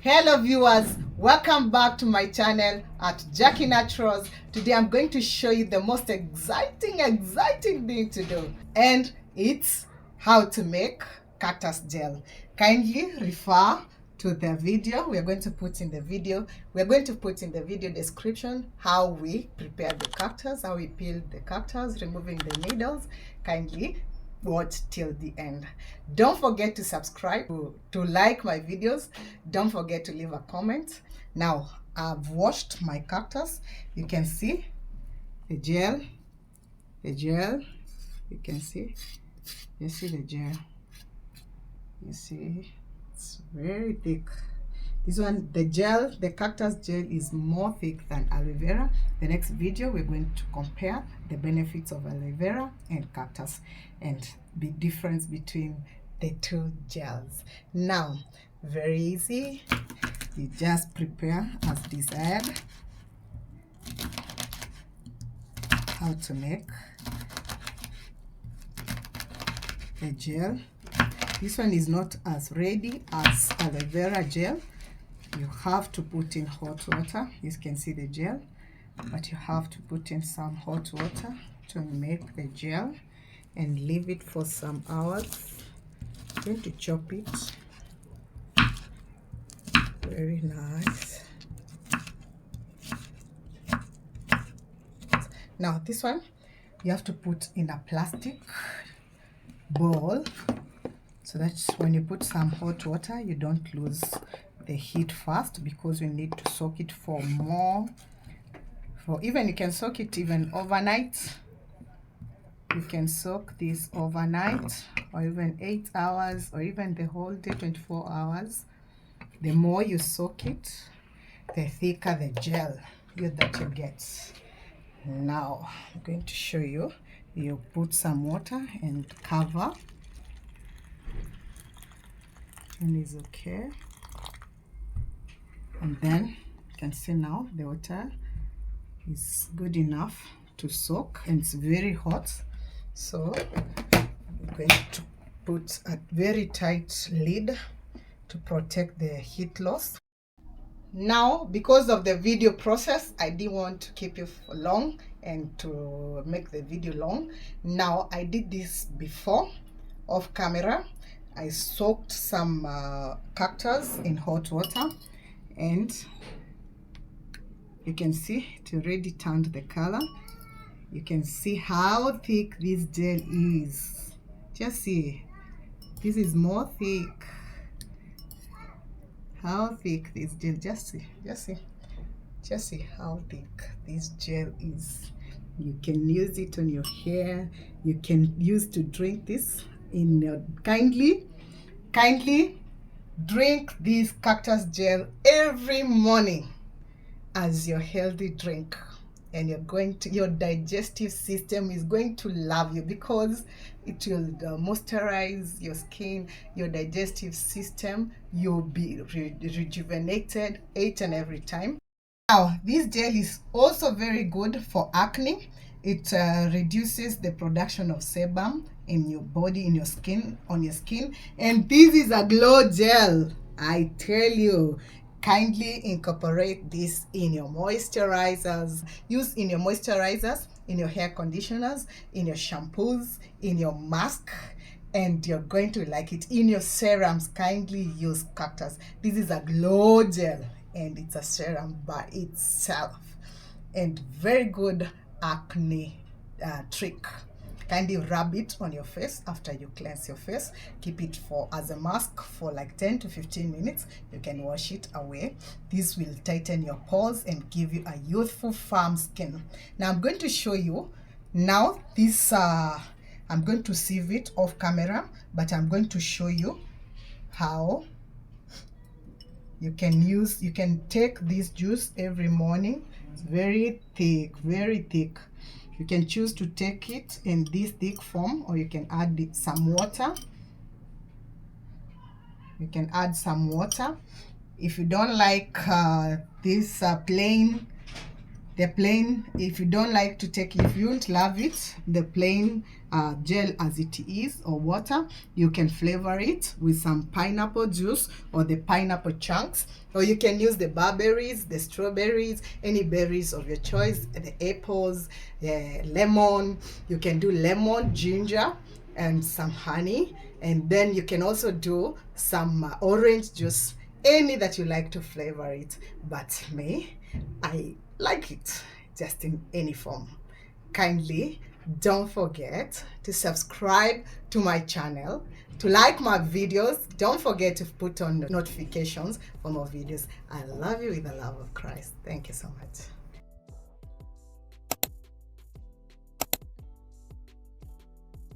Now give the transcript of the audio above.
Hello viewers, welcome back to my channel at Jackie Naturals. Today I'm going to show you the most exciting thing to do, and it's how to make cactus gel. Kindly refer to the video. We're going to put in the video description how we prepare the cactus, how we peel the cactus, removing the needles. Kindly watch till the end. Don't forget to subscribe, to like my videos. Don't forget to leave a comment. Now I've washed my cactus. You can see the gel, you can see, the gel, you see it's very thick. This one, the cactus gel is more thick than aloe vera. The next video we're going to compare the benefits of aloe vera and cactus and the difference between the two gels. Now, very easy. You just prepare as desired. How to make the gel. This one is not as ready as aloe vera gel. You have to put in hot water. You can see the gel, but you have to put in some hot water to make the gel and leave it for some hours. I'm going to chop it. Very nice. Now this one you have to put in a plastic bowl, so that when you put some hot water you don't lose the heat fast, because we need to soak it for even you can soak it even overnight. You can soak this overnight, or even 8 hours, or even the whole day, 24 hours. The more you soak it, the thicker the gel that you get. Now I'm going to show you. You put some water and cover, and it's okay. And then you can see now the water is good enough to soak, and it's very hot. So I'm going to put a very tight lid to protect the heat loss. Now, because of the video process, I didn't want to keep you for long and to make the video long. Now, I did this before off camera. I soaked some cactus in hot water, and you can see it already turned the color. You can see how thick this gel is. Just see, this is more thick. How thick this gel, just see how thick this gel is. You can use it on your hair. You can use to drink this in your kindly drink this cactus gel every morning as your healthy drink, and your digestive system is going to love you, because it will moisturize your skin, your digestive system. You'll be rejuvenated each and every time. Now, this gel is also very good for acne. It reduces the production of sebum in your body, in your skin, on your skin. And this is a glow gel, I tell you. Kindly incorporate this in your moisturizers. Use in your moisturizers, in your hair conditioners, in your shampoos, in your mask, and you're going to like it. In your serums, kindly use cactus. This is a glow gel, and it's a serum by itself, and very good acne trick. Kindly rub it on your face after you cleanse your face. Keep it as a mask for like 10 to 15 minutes. You can wash it away. This will tighten your pores and give you a youthful, firm skin. Now I'm going to show you now this. I'm going to sieve it off camera, but I'm going to show you how you can take this juice every morning. It's very thick, very thick. You can choose to take it in this thick form, or you can add some water. You can add some water. If you don't like this plain The plain, if you don't like to take, if you don't love it, the plain gel as it is, or water, you can flavor it with some pineapple juice or the pineapple chunks, or you can use the barberries, the strawberries, any berries of your choice, the apples, lemon. You can do lemon, ginger, and some honey, and then you can also do some orange juice, any that you like to flavor it. But me, I like it just in any form. Kindly don't forget to subscribe to my channel, to like my videos. Don't forget to put on notifications for more videos. I love you with the love of Christ. Thank you so much.